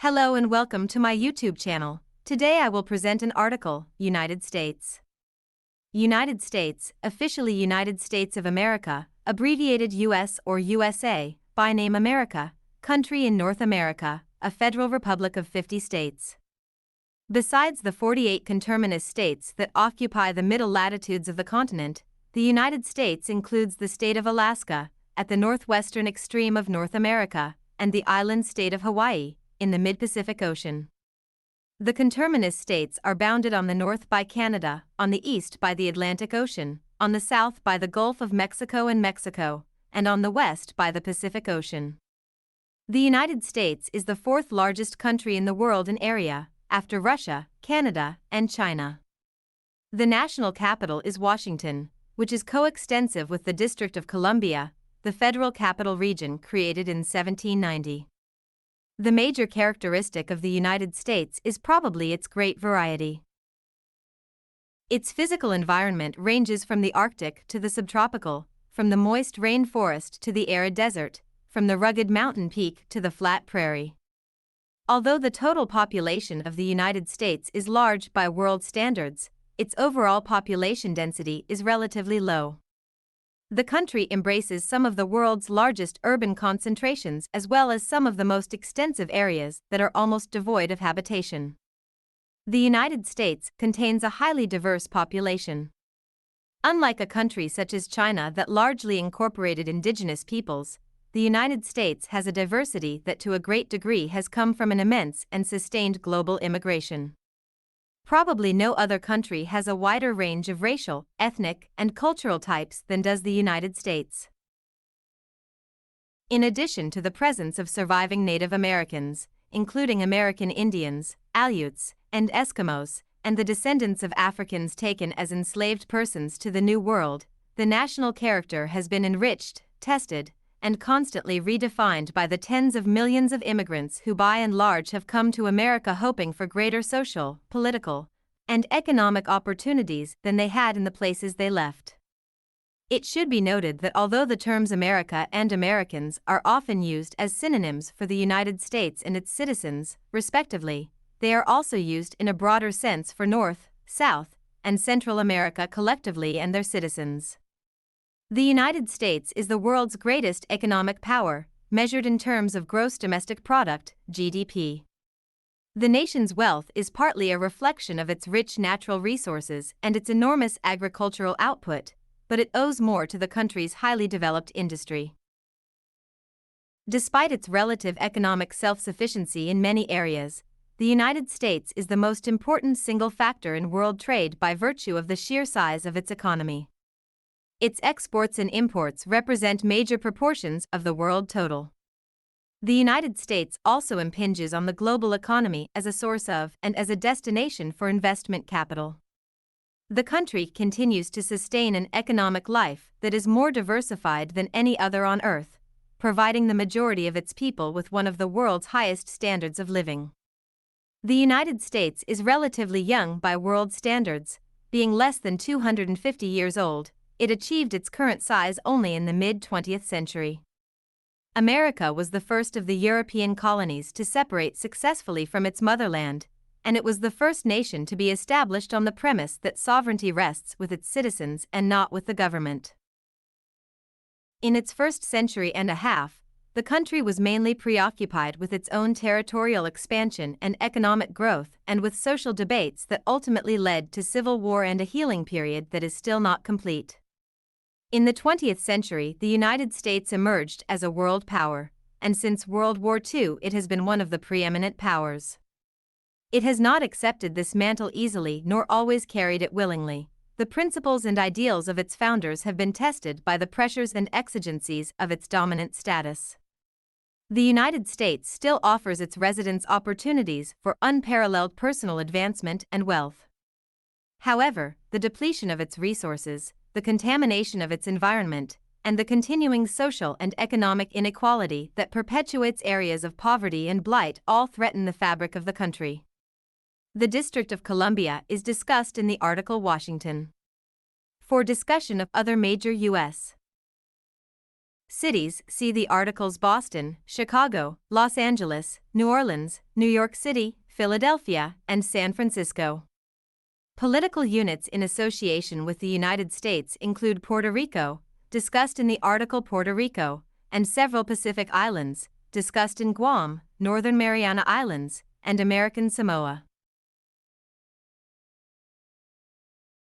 Hello and welcome to my YouTube channel. Today I will present an article, United States. United States, officially United States of America, abbreviated US or USA, by name America, country in North America, a federal republic of 50 states. Besides the 48 conterminous states that occupy the middle latitudes of the continent, the United States includes the state of Alaska, at the northwestern extreme of North America, and the island state of Hawaii, in the mid-Pacific Ocean. The conterminous states are bounded on the north by Canada, on the east by the Atlantic Ocean, on the south by the Gulf of Mexico and Mexico, and on the west by the Pacific Ocean. The United States is the fourth largest country in the world in area, after Russia, Canada, and China. The national capital is Washington, which is coextensive with the District of Columbia, the federal capital region created in 1790. The major characteristic of the United States is probably its great variety. Its physical environment ranges from the Arctic to the subtropical, from the moist rainforest to the arid desert, from the rugged mountain peak to the flat prairie. Although the total population of the United States is large by world standards, its overall population density is relatively low. The country embraces some of the world's largest urban concentrations as well as some of the most extensive areas that are almost devoid of habitation. The United States contains a highly diverse population. Unlike a country such as China that largely incorporated indigenous peoples, the United States has a diversity that to a great degree has come from an immense and sustained global immigration. Probably no other country has a wider range of racial, ethnic, and cultural types than does the United States. In addition to the presence of surviving Native Americans, including American Indians, Aleuts, and Eskimos, and the descendants of Africans taken as enslaved persons to the New World, the national character has been enriched, tested, and constantly redefined by the tens of millions of immigrants who by and large have come to America hoping for greater social, political, and economic opportunities than they had in the places they left. It should be noted that although the terms America and Americans are often used as synonyms for the United States and its citizens, respectively, they are also used in a broader sense for North, South, and Central America collectively and their citizens. The United States is the world's greatest economic power, measured in terms of gross domestic product, GDP. The nation's wealth is partly a reflection of its rich natural resources and its enormous agricultural output, but it owes more to the country's highly developed industry. Despite its relative economic self-sufficiency in many areas, the United States is the most important single factor in world trade by virtue of the sheer size of its economy. Its exports and imports represent major proportions of the world total. The United States also impinges on the global economy as a source of and as a destination for investment capital. The country continues to sustain an economic life that is more diversified than any other on Earth, providing the majority of its people with one of the world's highest standards of living. The United States is relatively young by world standards, being less than 250 years old. It achieved its current size only in the mid-20th century. America was the first of the European colonies to separate successfully from its motherland, and it was the first nation to be established on the premise that sovereignty rests with its citizens and not with the government. In its first century and a half, the country was mainly preoccupied with its own territorial expansion and economic growth and with social debates that ultimately led to civil war and a healing period that is still not complete. In the 20th century, the United States emerged as a world power, and since World War II it has been one of the preeminent powers. It has not accepted this mantle easily nor always carried it willingly. The principles and ideals of its founders have been tested by the pressures and exigencies of its dominant status. The United States still offers its residents opportunities for unparalleled personal advancement and wealth. However, the depletion of its resources, the contamination of its environment, and the continuing social and economic inequality that perpetuates areas of poverty and blight all threaten the fabric of the country. The District of Columbia is discussed in the article Washington. For discussion of other major U.S. Cities, see the articles Boston, Chicago, Los Angeles, New Orleans, New York City, Philadelphia, and San Francisco. Political units in association with the United States include Puerto Rico, discussed in the article Puerto Rico, and several Pacific Islands, discussed in Guam, Northern Mariana Islands, and American Samoa.